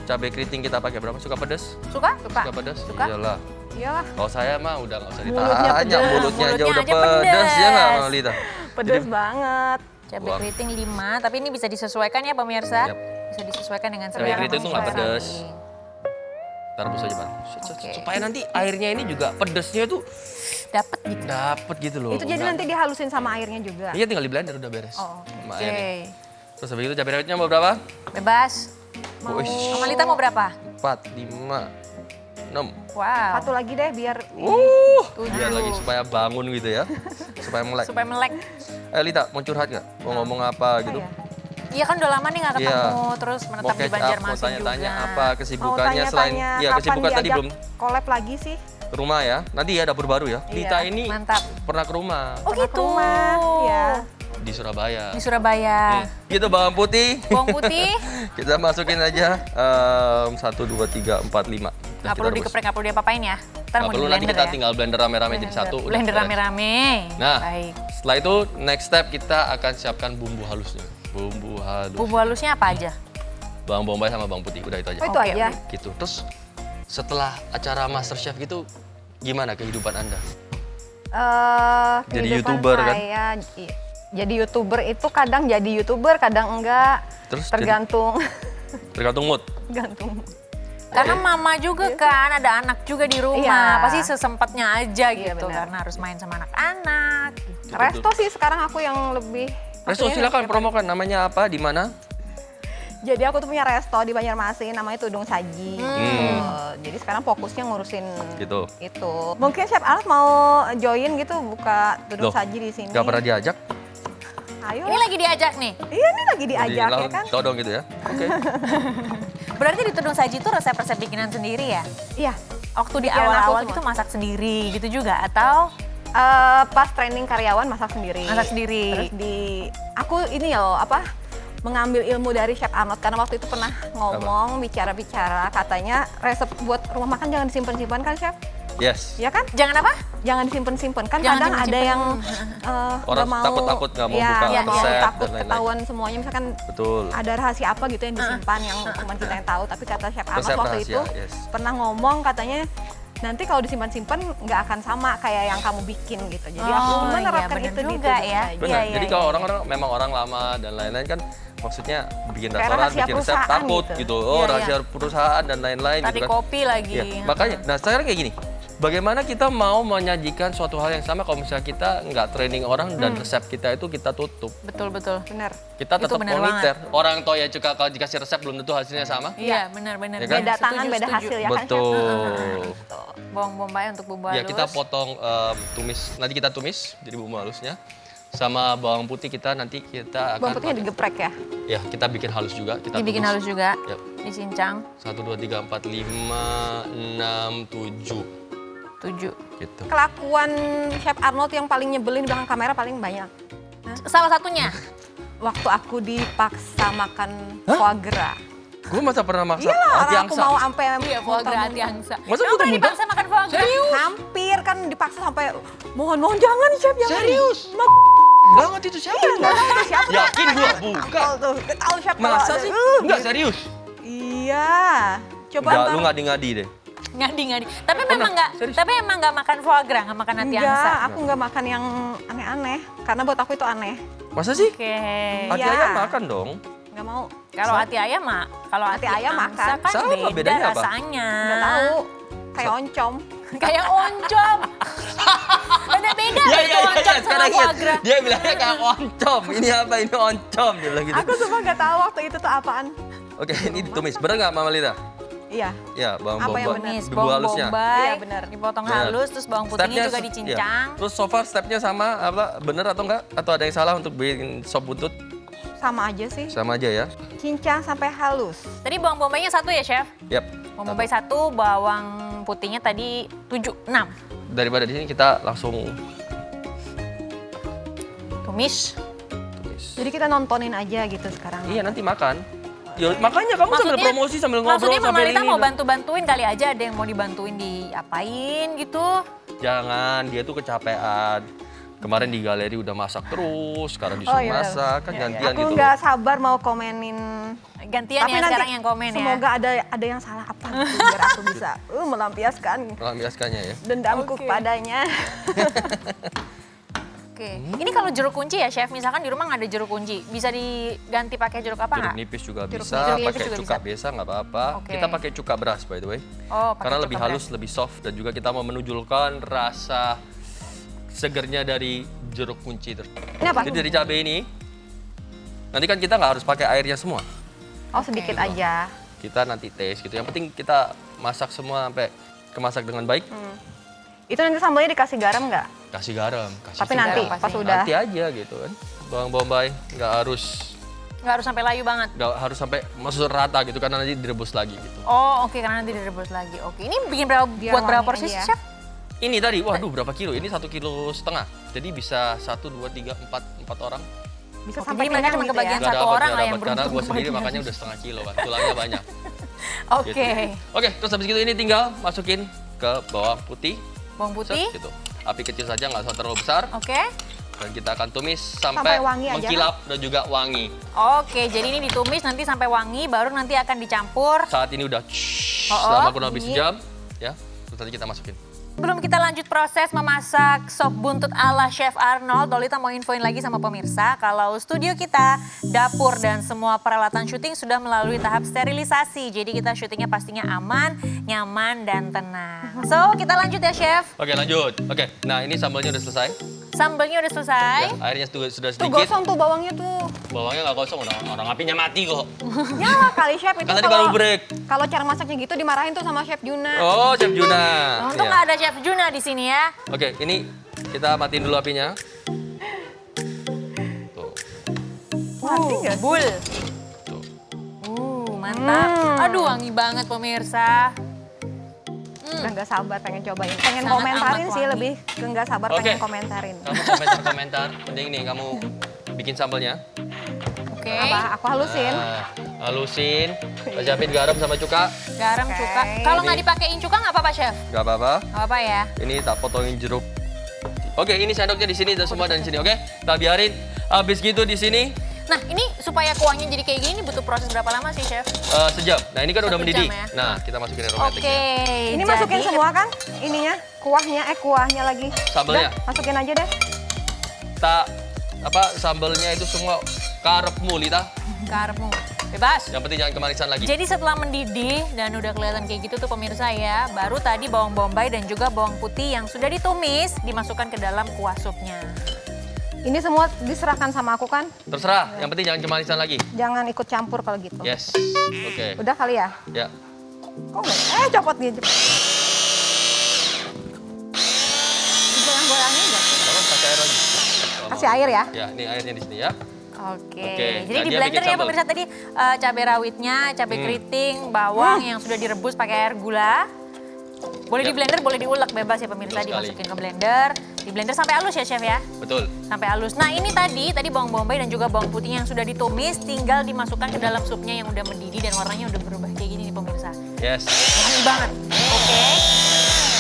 cabai keriting kita pakai berapa? Suka pedas? Suka? Suka pedas? Suka. Iyalah. Iyalah. Kalau saya mah udah nggak usah Mulutnya ditanya, pedas. mulutnya aja Mulutnya udah aja pedas pedas. ya nggak Mama Lita? Pedes banget. Cabai Buang. keriting 5, tapi ini bisa disesuaikan ya pemirsa. Yap. Bisa disesuaikan dengan Cabai selera keriting tuh nggak pedas. masing-masing. Kita rebus aja Bang. Oke. Supaya nanti airnya ini juga pedasnya tuh Dapet gitu. dapet gitu loh. Itu jadi Nggak- nanti dihalusin sama airnya juga. Iya tinggal di blender udah beres. Oh, Sama Oke. airnya. Terus habis itu cabai rawitnya mau berapa? Bebas. Mau Mama Lita mau berapa? 4, 5, 6. Wow. satu lagi deh biar Biar lagi supaya bangun gitu ya. Supaya melek. Supaya melek. Lita mau curhat nggak? Mau ngomong apa gitu? ya. Iya kan udah lama nih nggak ketemu, Iya. terus Mau menetap di catch up, mau Banjarmasin juga. tanya-tanya apa Mau kesibukannya selain tanya-tanya ya kapan kesibukan tadi diajak belum collab lagi sih. ke rumah ya. Nanti ya dapur baru ya. Iya. Lita ini Mantap. pernah ke rumah Oh Pernah ke gitu. rumah, ya. di Surabaya. Di Surabaya. Gitu bawang putih. Bawang putih, Kita masukin aja 1, 2, 3, 4, 5. nggak perlu dikeprek, nggak perlu diapa-apain ya. Ntar Nggak mau perlu, di nanti blender kita ya. tinggal blender rame-rame jadi satu. udah Blender beres. rame-rame. Nah, Baik. setelah itu next step kita akan siapkan bumbu halusnya. Bumbu halus. Bumbu halusnya apa aja? Bawang bombay sama bawang putih, udah itu aja. Oh, itu Oke, aja. oke. Gitu. Terus setelah acara MasterChef gitu, gimana kehidupan Anda? Jadi Kehidupan YouTuber, kan? saya, jadi YouTuber itu kadang jadi YouTuber, kadang enggak. Terus Tergantung. tergantung mood. Tergantung. Karena mama juga kan, ada anak juga di rumah. Iya. Pasti sesempatnya aja Iya, gitu, benar. karena harus main sama anak-anak. Gitu. Resto sih sekarang aku yang lebih. Resto maksudnya silakan promokan, namanya apa, di mana? Jadi aku tuh punya resto di Banjarmasin, namanya Tudung Saji. Jadi sekarang fokusnya ngurusin Gitu. itu. Mungkin Chef Alas mau join gitu buka Tudung Loh, Saji di sini. Gak pernah diajak? Ayo. Ini lagi diajak nih. Iya nih lagi diajak ya kan? Todong gitu ya. Oke. Berarti di Tudung Saji itu resep-resep bikinan sendiri ya? Iya. Waktu di Bikinan aku awal-awal semua. gitu masak sendiri gitu juga? Atau Pas training karyawan masak sendiri. masak sendiri? Terus aku ini loh mengambil ilmu dari Chef Arnold karena waktu itu pernah ngomong bicara-bicara katanya resep buat rumah makan jangan disimpan-simpan kan Chef? Yes. Ya kan? Jangan apa? Jangan disimpan-simpan kan Jangan kadang ada disimpan. yang Orang nggak mau takut-takut nggak mau ya, buka nggak mau resep dan takut lain-lain. ketahuan semuanya misalkan Betul. ada rahasia apa gitu yang disimpan yang cuma kita yang tahu tapi kata Chef Arnold Resep waktu rahasia, itu yes. pernah ngomong katanya nanti kalau disimpan-simpan nggak akan sama kayak yang kamu bikin gitu. Jadi aku Oh, menerapkan iya, itu bener di juga Tudung ya. Saji. Benar. Iya, Jadi iya, kalau iya. orang-orang memang orang lama dan lain-lain kan maksudnya bikin Kayak restoran, rahasia bikin resep perusahaan takut gitu. gitu. Oh, Iya, rahasia iya. perusahaan dan lain-lain Tadi gitu kan. kopi lagi. Iya, makanya, nah sekarang kayak gini, bagaimana kita mau menyajikan suatu hal yang sama kalau misalnya kita nggak training orang dan resep kita itu kita tutup. Betul-betul. Bener. Kita Itu tetap benar monitor. Orang tua ya juga kalau dikasih resep belum tentu hasilnya sama. Iya, benar-benar. Ya kan? Beda Setuju, tangan, beda setuju. hasil ya kan Chef? Betul. Bawang bombay untuk bumbu halus. Ya kita potong tumis, nanti kita tumis jadi bumbu halusnya. Sama bawang putih nanti kita akan Bawang putihnya digeprek ya? ya kita bikin halus juga. Kita Dibikin tumis. halus juga. Yap. Dicincang. 1, 2, 3, 4, 5, 6, 7 7. gitu. Kelakuan Chef Arnold yang paling nyebelin di belakang kamera paling banyak. Salah satunya. Waktu aku dipaksa makan foie gras. Gue masa pernah maksa Iyalah, hati orang aku angsa. mau sampai Iya, foie gras hati angsa. Masa Kamu muntah-muntah? pernah dipaksa makan foie gras? hampir kan dipaksa sampai mohon jangan Chef jangan. Serius? Ma- Banget itu siapa? Nggak tahu itu siapa. Yakin gua bukan. Tahu tuh, nggak tahu Chef. kalau Masa ada- sih? Enggak serius. Iya. Coba Enggak, ntar- lu ngadi-ngadi deh. Ngadi-ngadi. Tapi memang nggak, serius? tapi emang nggak makan foie gras, nggak makan hati angsa. Enggak, aku nggak makan yang aneh-aneh. Karena buat aku itu aneh. Masa sih? Oke. Hati Iya. ayam makan dong. Nggak mau. Kalau hati ayam mah, kalau hati Hati ayam angsa makan. kan Sama, beda bedanya apa? rasanya. Nggak tahu. Kayak oncom. Kayak oncom. Beda-beda Ya, itu oncom sama sekarang foie ingat. gras. Dia bilangnya kayak oncom. Ini apa? Ini oncom. Dia bilang gitu. Aku semua nggak tahu waktu itu tuh apaan. Oke, ini ditumis. Bener nggak Mama Lita? Iya. Ya, bawang Apa yang bombay. benar? Tumis Bumbu bawang halusnya. bombay, Iya, benar. dipotong Benar. halus, terus bawang putihnya Stepnya juga iya. dicincang. Terus so far stepnya sama apa? Bener atau enggak? Atau ada yang salah untuk bikin sop buntut? Sama aja sih. Sama aja ya. Cincang sampai halus. Tadi bawang bombaynya 1 ya, Chef? Yap. Bawang bombay 1, bawang putihnya tadi 7, 6. Daripada di sini kita langsung Tumis. tumis. Jadi kita nontonin aja gitu sekarang. Iya, nanti makan. Ya, makanya kamu sambil promosi, sambil ngobrol, maksudnya Mama sambil Lita ini. mau bantu-bantuin kali aja, ada yang mau dibantuin diapain gitu. Jangan, dia tuh kecapean. Kemarin di galeri udah masak terus, sekarang Oh, disuruh iya. masak, kan gantian Aku gitu loh. nggak sabar mau komenin. Gantian ya sekarang yang komen ya. semoga ada yang salah apa gitu, biar aku bisa melampiaskan Melampiaskannya ya. dendamku Oke. kepadanya. Oke. Ini kalau jeruk kunci ya, Chef. Misalkan di rumah nggak ada jeruk kunci, bisa diganti pakai jeruk apa Jeruk nggak? nipis juga Jeruk bisa, nipis pakai juga cuka bisa. biasa nggak apa-apa. Oke. Kita pakai cuka beras by the way. Oh, pakai Karena cuka lebih beras. halus, lebih soft dan juga kita mau menunjukkan rasa segernya dari jeruk kunci. Ini apa? Jadi dari cabai ini, nanti kan kita nggak harus pakai airnya semua. Oh sedikit aja. Kita nanti taste gitu. Yang penting kita masak semua sampai kemasak dengan baik. Itu nanti sambalnya dikasih garam nggak? Kasih garam, kasih Tapi cuka. nanti Garam pas pasti. udah. Nanti aja gitu kan. Bawang bombay nggak harus Sampai layu banget. sampai masuk rata gitu karena nanti direbus lagi gitu. Oh, oke, karena nanti direbus lagi. Oke. Ini bikin Biar buat berapa wangi porsi, aja. Chef? Ini tadi, waduh berapa kilo? Ini 1,5 kilo. Jadi bisa 1, 2, 3, 4 orang. Bisa Oke, sampai jadi mereka kenyang cuma gitu kebagian ya. Nggak satu dapat, orang nggak lah yang dapat. Karena beruntung gue sendiri kebagian. makanya udah setengah kilo kan, tulangnya banyak. Oke. Gitu. Oke, terus habis itu ini tinggal masukin ke bawang putih. Bawang putih. Set, gitu. Api kecil saja, nggak usah terlalu besar. Oke. Dan kita akan tumis Sampai sampai wangi aja, mengkilap dan juga wangi. Oke, jadi ini ditumis nanti sampai wangi, baru nanti akan dicampur. Saat ini udah Oh, selama kurang lebih bunyi. sejam, ya. Terus nanti kita masukin. Sebelum kita lanjut proses memasak sop buntut ala Chef Arnold, Lolita mau infoin lagi sama pemirsa kalau studio kita, dapur dan semua peralatan syuting sudah melalui tahap sterilisasi. Jadi kita syutingnya pastinya aman, nyaman, dan tenang. So, kita lanjut ya Chef. Oke, lanjut. Oke, nah ini sambalnya udah selesai. Sambelnya udah selesai. Ya, airnya sudah Tuh sedikit. gosong tuh bawangnya tuh. Bawangnya nggak kosong, orang apinya mati kok. Nyala kali chef itu Kan tadi baru break. kalau cara masaknya gitu dimarahin tuh sama Chef Juna. Oh, Chef Juna. Untung Iya. nggak ada Chef Juna di sini ya. Oke, ini kita matiin dulu apinya. Tuh, Mati nggak sih? Bul. tuh. Mantap. Aduh, wangi banget pemirsa. Udah nggak sabar pengen cobain. Pengen Sangat komentarin amat sih wangi. lebih ke nggak sabar Oke. pengen komentarin. Kamu komentar-komentar. Penting nih kamu bikin sambalnya. Oke. Apa? Aku halusin. Nah, halusin. Siapin garam sama cuka. Garam, Oke. cuka. Kalau nggak Ini. dipakein cuka nggak apa-apa, Chef? Gak apa-apa. Nggak apa-apa ya. Ini tak potongin jeruk. Oke, ini sendoknya di sini dan semua dan di sini. Oke, kita biarin. Habis gitu di sini Nah, ini supaya kuahnya jadi kayak gini butuh proses berapa lama sih, Chef? sejam. Nah, ini kan udah 1 mendidih. jam ya? Nah, kita masukin Oke. aromatiknya. Ini masukin semua kan? Ininya, kuahnya lagi. Sambalnya? Udah, masukin aja deh. Tak sambalnya itu semua karepmu, Lita. Karepmu. Bebas. Yang penting jangan kemanisan lagi. Jadi setelah mendidih dan udah kelihatan kayak gitu tuh pemirsa ya, baru tadi bawang bombay dan juga bawang putih yang sudah ditumis dimasukkan ke dalam kuah supnya. Ini semua diserahkan sama aku kan? Terserah, yang penting jangan kemanisan lagi. Jangan ikut campur kalau gitu. Yes. Oke. Udah kali ya? Ya. Kok nggak? Copot gitu. Goyang-goyangin nggak sih? Kalau kasih air lagi. Kasih air ya? Ya, ini airnya di sini ya. Oke. Oke, Jadi nah di dia blender bikin ya sambal. pemirsa tadi cabai rawitnya, cabai keriting, bawang yang sudah direbus pakai air gula. Boleh Ya. di blender, boleh diulek bebas ya pemirsa, Betul sekali. dimasukin ke blender. Di blender sampai halus ya Chef ya? Betul. Sampai halus. Nah ini tadi bawang bombay dan juga bawang putih yang sudah ditumis tinggal dimasukkan ke dalam supnya yang udah mendidih dan warnanya udah berubah kayak gini nih pemirsa. Yes. Wangi banget. Oke.